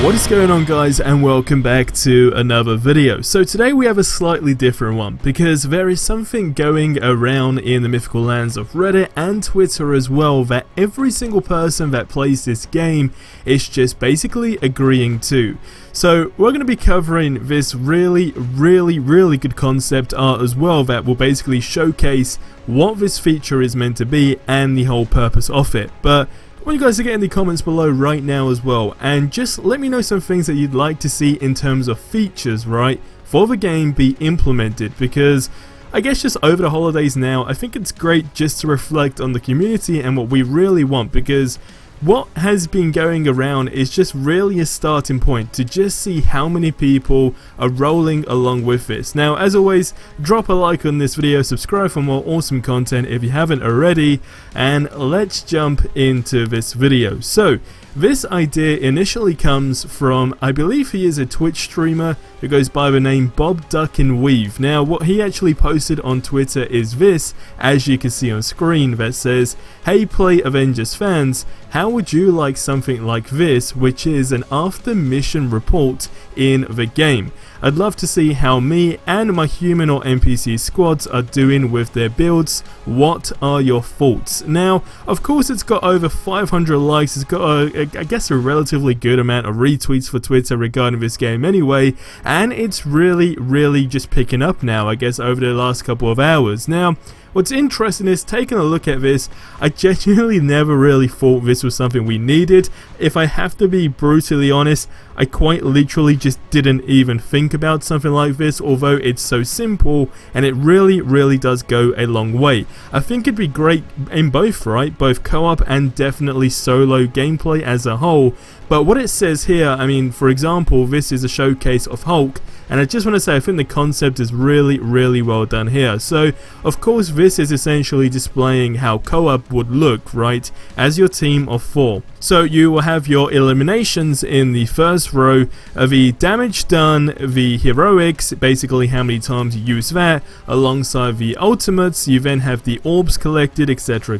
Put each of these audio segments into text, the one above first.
What is going on, guys, and welcome back to another video. So today we have a slightly different one because there is something going around in the mythical lands of Reddit and Twitter as well that every single person that plays this game is just basically agreeing to. So we're going to be covering this really good concept art as well that will basically showcase what this feature is meant to be and the whole purpose of it. But I want you guys to get in the comments below right now as well, and just let me know some things that you'd like to see in terms of features, right, for the game be implemented, because I guess just over the holidays now, I think it's great just to reflect on the community and what we really want, because what has been going around is just really a starting point to just see how many people are rolling along with this. Now, as always, drop a like on this video, subscribe for more awesome content if you haven't already, and let's jump into this video. So, this idea initially comes from, I believe he is a Twitch streamer who goes by the name Bob Duck and Weave. Now, what he actually posted on Twitter is this, as you can see on screen, that says, "Hey Play Avengers fans, how would you like something like this, which is an after mission report in the game? I'd love to see how me and my human or NPC squads are doing with their builds. What are your thoughts?" Now, of course, it's got over 500 likes. It's got, I guess, a relatively good amount of retweets for Twitter regarding this game anyway, and it's really just picking up now, I guess, over the last couple of hours. Now, what's interesting is, taking a look at this, I genuinely never really thought this was something we needed. If I have to be brutally honest, I quite literally just didn't even think about something like this, although it's so simple and it really does go a long way. I think it'd be great in both, right? Both co-op and definitely solo gameplay as a whole. But what it says here, I mean, for example, this is a showcase of Hulk, and I just want to say I think the concept is really well done here. So, of course, this is essentially displaying how co-op would look, right, as your team of 4. So you will have your eliminations in the first row, the damage done, the heroics, basically how many times you use that, alongside the ultimates. You then have the orbs collected, etc.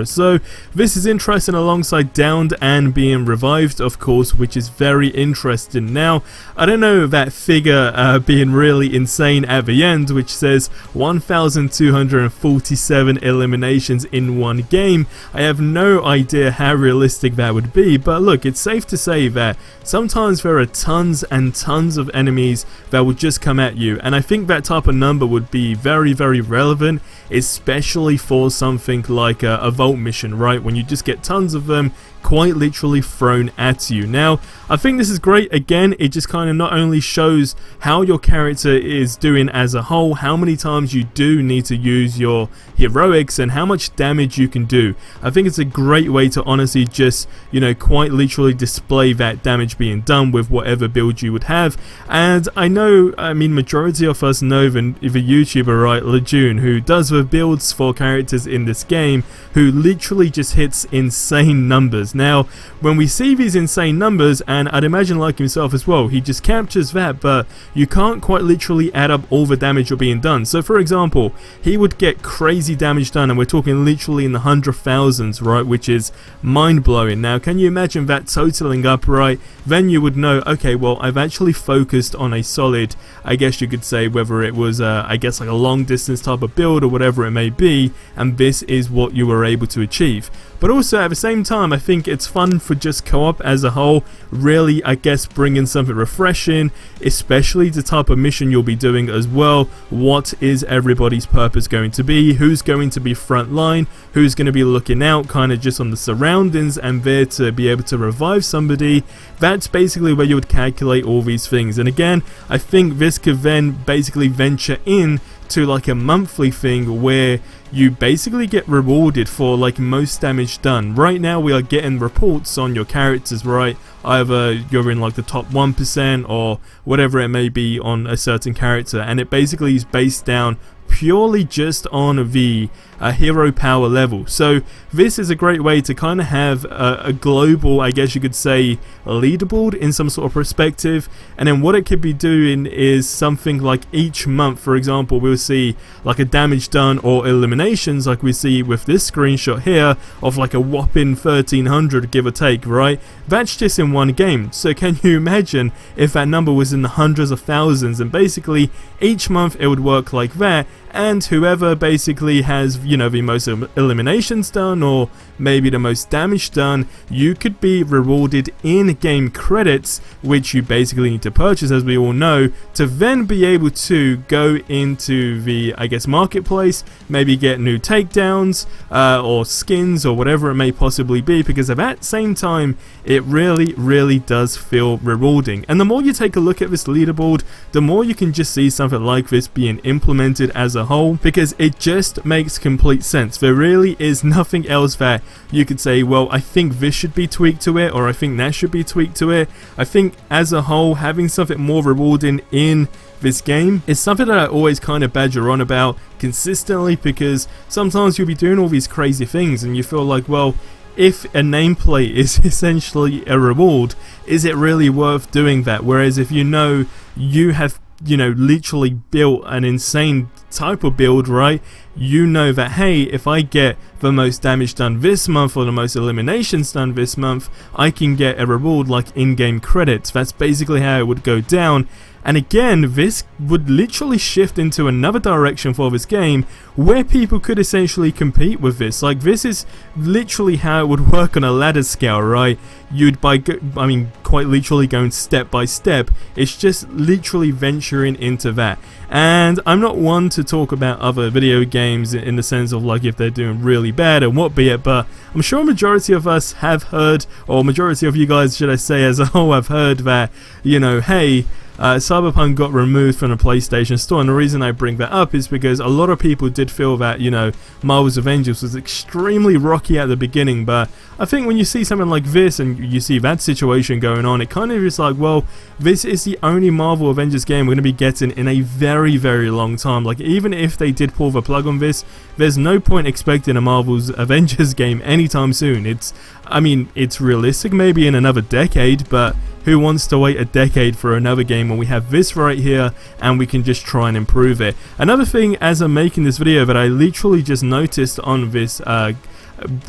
So this is interesting, alongside downed and being revived, of course, which is very interesting. Now, I don't know that figure being really insane at the end, which says 1,247 eliminations in one game. I have no idea how realistic that would be, but look, it's safe to say that sometimes there are tons and tons of enemies that would just come at you, and I think that type of number would be very relevant, especially for something like a vault mission, right, when you just get tons of them quite literally thrown at you. Now, I think this is great. Again, it just kind of not only shows how your character is doing as a whole, how many times you do need to use your heroics, and how much damage you can do. I think it's a great way to honestly just, you know, quite literally display that damage being done with whatever build you would have. And I know, I mean, majority of us know the YouTuber, right, Lejeune, who does the builds for characters in this game, who literally just hits insane numbers. Now, when we see these insane numbers, and I'd imagine like himself as well, he just captures that, but you can't quite literally add up all the damage you're being done. So for example, he would get crazy damage done, and we're talking literally in the 100,000s, right, which is mind-blowing. Now, can you imagine that totaling up, right? Then you would know, okay, well, I've actually focused on a solid, I guess you could say, whether it was I guess like a long distance type of build or whatever it may be, and this is what you were able to achieve. But also at the same time, I think it's fun for just co-op as a whole, really, I guess, bringing something refreshing, especially the type of mission you'll be doing as well. What is everybody's purpose going to be? Who's going to be front line? Who's going to be looking out kind of just on the surroundings and there to be able to revive somebody? That's basically where you would calculate all these things. And again, I think this could then basically venture in to like a monthly thing where you basically get rewarded for like most damage done. Right now we are getting reports on your characters, right? Either you're in like the top 1% or whatever it may be on a certain character, and it basically is based down purely just on the hero power level. So this is a great way to kind of have a global, I guess you could say, leaderboard in some sort of perspective. And then what it could be doing is something like each month, for example, we'll see like a damage done or eliminations, like we see with this screenshot here of like a whopping 1300, give or take, right? That's just in one game. So can you imagine if that number was in the hundreds of thousands? And basically each month it would work like that, and whoever basically has, you know, the most eliminations done or maybe the most damage done, you could be rewarded in-game credits, which you basically need to purchase, as we all know, to then be able to go into the, I guess, marketplace, maybe get new takedowns or skins or whatever it may possibly be, because at that same time it really does feel rewarding. And the more you take a look at this leaderboard, the more you can just see something like this being implemented as a whole, because it just makes complete sense. There really is nothing else that you could say, well, I think this should be tweaked to it, or I think that should be tweaked to it. I think as a whole, having something more rewarding in this game is something that I always kind of badger on about consistently, because sometimes you'll be doing all these crazy things and you feel like, well, if a nameplate is essentially a reward, is it really worth doing that? Whereas if you know you have, you know, literally built an insane type of build, right? You know that, hey, if I get the most damage done this month or the most eliminations done this month, I can get a reward like in-game credits. That's basically how it would go down. And again, this would literally shift into another direction for this game where people could essentially compete with this. Like, this is literally how it would work on a ladder scale, right? You'd quite literally going step by step. It's just literally venturing into that. And I'm not one to talk about other video games in the sense of like if they're doing really bad and what be it, but I'm sure a majority of us have heard, or majority of you guys, should I say, as a whole, have heard that, you know, hey, Cyberpunk got removed from the PlayStation Store, and the reason I bring that up is because a lot of people did feel that, you know, Marvel's Avengers was extremely rocky at the beginning, but I think when you see something like this and you see that situation going on, it kind of is like, well, this is the only Marvel Avengers game we're going to be getting in a very long time. Like, even if they did pull the plug on this, there's no point expecting a Marvel's Avengers game anytime soon. It's realistic maybe in another decade, but who wants to wait a decade for another game when we have this right here and we can just try and improve it? Another thing as I'm making this video that I literally just noticed on this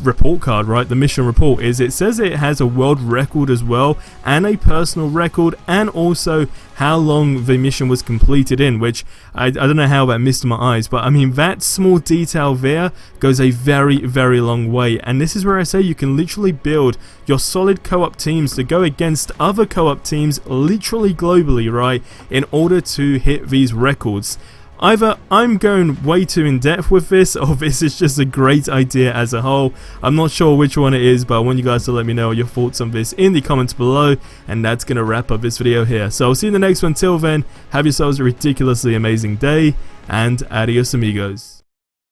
report card, right, the mission report, is it says it has a world record as well and a personal record, and also how long the mission was completed in, which I don't know how that missed my eyes, but I mean, that small detail there goes a very long way. And this is where I say you can literally build your solid co-op teams to go against other co-op teams literally globally, right, in order to hit these records. Either I'm going way too in depth with this, or this is just a great idea as a whole. I'm not sure which one it is, but I want you guys to let me know your thoughts on this in the comments below. And that's going to wrap up this video here. So I'll see you in the next one. Till then, have yourselves a ridiculously amazing day, and adios amigos.